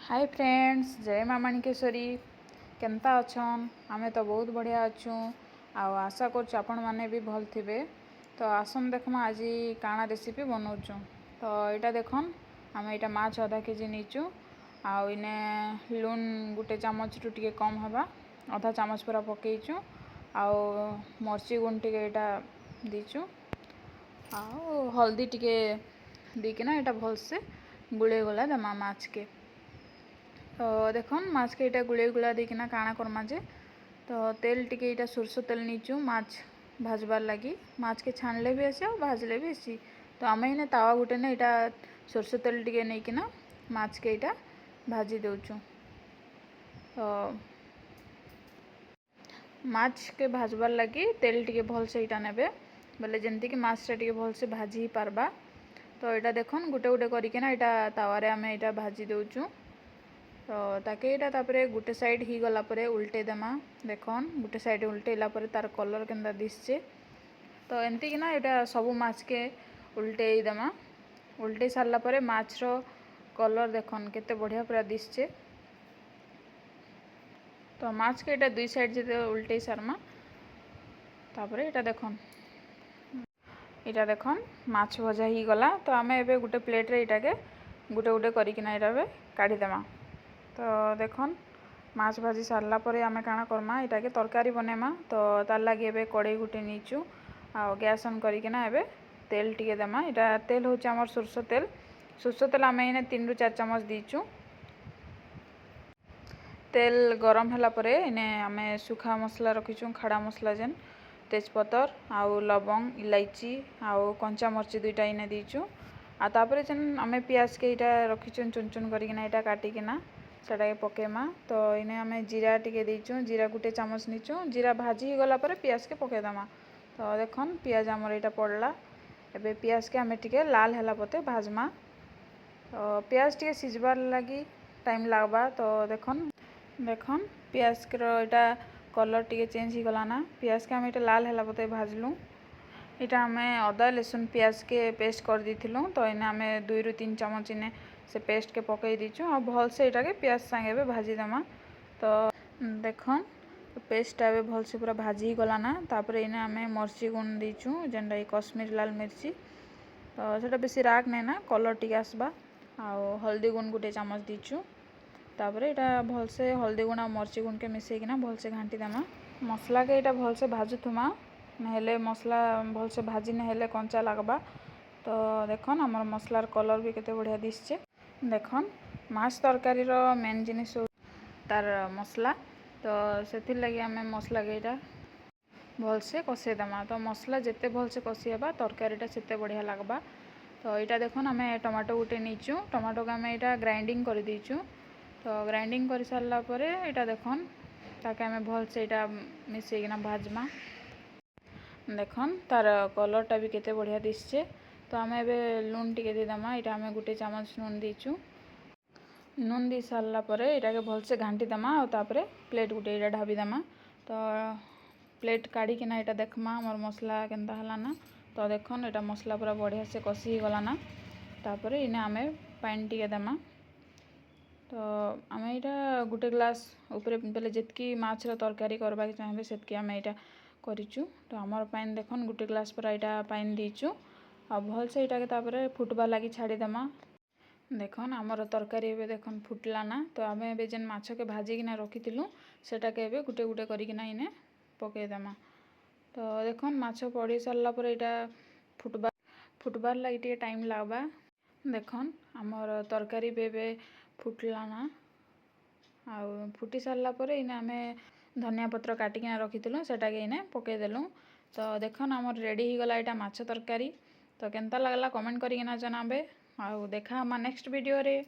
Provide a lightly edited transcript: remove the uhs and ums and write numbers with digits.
Hi friends, जय माँ माणिकेश्वरी। केमता अछन? आमे तो बहुत बढ़िया अच्छू। आशा कर आपण मैंने भी भल थे। तो आसन देखमा आज काना रेसिपी बनाऊँ। तो यहाँ देखन आम यहाँ माछ आधा केजी नीचु। आने लुण गोटे चामच रु टे कम हवा आधा चामच पूरा पकईचु। मर्ची गुण टे यहाँ दीचु। हल्दी टे दीकिना यहाँ भलसे गुड़े गुला देमा माछ के। तो देखन माछ के इटा गुड़े गुड़ा देकिना काना करमा जे। तो तेल टिके इटा सोरसो तेल नीचु माछ भाजबार लगी। माछ के छाणले भी आसी और भाजले भी आसी। तो आम इने तावा गुटे ने इटा सोरसो तेल टिके नहींकिना माछ के इटा भाजी देउचु। तो माछ के भाजबार लगी तेल टिके भल से इटा नेबे बोले जमती कि माछ टे भल से भाजी ही पारबा। तो यहाँ देखन गुटे गुटे करिकिना इटा तावारे आमे इटा भाजी देउचु। तो ताके इटा तापरे गुटे साइड ही गला परे उल्टे देमा। देखन गुटे साइड उल्टेला परे तार कलर केंदा दिसचे। तो एमती कि ना इटा सब माछ के उल्टे देमा। उल्टे सारला परे माछ रो कलर देखन केते बढ़िया पूरा दिसचे। तो माछ के इटा दुई साइड जे उल्टे सारमा तापरे इटा देखन माछ भजा ही गला। तो आमे एबे गुटे प्लेट रे इटा के गुटे गुटे करिकिना इटा बे काढी देमा। तो देखन माछ भाजी सारला परे आमे काना करमा इटा के तरकारी बनेमा। तो तार लागी एबे कड़ाई गुटे नीचु आ गैस ऑन करिकिना एबे तेल टिके देमा। इटा तेल होचे हमर सरसो तेल। सरसो तेल आमे इने 3 रु 4 चम्मच दीचु। तेल गरम होला परे इने आमे सुखा मसला रखिचु खड़ा मसला जेन तेजपतर आउ लवंग इलायची आउ कंचा मर्ची दुईटा इने दीचु। आ तापरे जेन आमे प्याज के इटा रखिचु चुन चुन करिकिना इटा काटिकिना सेटा के पकेमा। तो इने आमे जीरा टिके दीचु। जीरा गुटे चामच नीचु। जीरा भाजी ही गला परे प्याज के पके दमा। तो देखन प्याज हमर इटा पड़ला। एबे प्याज के आमे टिके लाल होला पते भाजमा। तो प्याज टिके सिजबार लगी टाइम लागबा। तो देखन प्याज के इटा कलर टिके चेंज ही गला ना। प्याज के आमे इटा लाल होला पते भाजलु। इटा आमे अदा लहसुन प्याज के पेस्ट कर दीथिलु। तो इने आमे 2 रु 3 चम्मच इने से पेस्ट के पकई दीचु और भल से इटा के प्याज संगे भी भाजी देमा। तो देखन पेस्ट आबे भल से पूरा भाजी गला ना। तापरे इने आमे मर्ची गुण दीचु जेंडा कश्मीर लाल मिर्ची। तो सेटा बेसी राग नै ना कलर टिके आसबा। आ हल्दी गुण गुटे चामच दीचु। तापरे इटा भल से हल्दी गुण और मर्ची गुण के मिसेई किना भल से घांटी देमा। मसला के इटा भल से भाजुथुमा नहेले मसला भल से भाजी नहेले कंचा लागबा। तो देखन हमर मसलार कलर भी केते बढ़िया दिसचे। देखन माछ तरकारी रो मेन जिनिस तार मसला। तो सेथिर लगी आमे मसला के इटा भल से कसे देमा। तो मसला जेते भल से कसी हेबा तरकारीटा सेते बढ़िया लागबा। तो इटा देखन आमे टमाटो गुटे नीचु। टमाटो के आमे इटा ग्राइंडिंग कर दीचु। तो ग्राइंडिंग कर सारला परे इटा देखन ताके आमे भल से इटा मिसेई किना भाजमा। देखन तार कलरटा भी केते बढ़िया दिसचे। तो आमे एबे लून टिके दे देमा। इटा आमे गुटे चामच नून दीचु। नून दी सारला परे इटा के भल से घांटी देमा और तापरे प्लेट गुटे इटा ढाबी देमा। तो प्लेट काढ़ी किना इटा देखमा हमर मसला केनता हला ना। तो देखन इटा मसला पूरा बढ़िया से कसी ही गला ना। तापरे इने आमे पानी टिके देमा। तो आमे इटा गुटे ग्लास ऊपरे पहले जेतकी माछ रो तरकारी करबा के चाहबे सेतकी आमे इटा करिचु। तो हमर पानी देखन गुटे ग्लास पूरा इटा पानी दीचु आ भल से इटा के तापरे फुटबा लागी छाड़ी देमा। देखन हमर तरकारी एबे देखन फुटला ना। तो आमे एबे जेन माछ के भाजी किना रखितिलु सेटा के एबे गुटे गुटे करिकिना इने पके देमा। तो देखन माछ पड़ी सारला परे इटा फुटबार लागी टिके टाइम लागबा। देखन हमर तरकारी बेबे फुटला ना। आ फुटी सारला परे इने आमे धनिया पत्र काटिकिना रखितिलु सेटा के इने पके देलु। तो देखन हमर रेडी ही गला इटा माछ तरकारी। तो केनता लागला कमेंट करिकिना जनाबे। आउ देखा हमा नेक्स्ट वीडियो रे।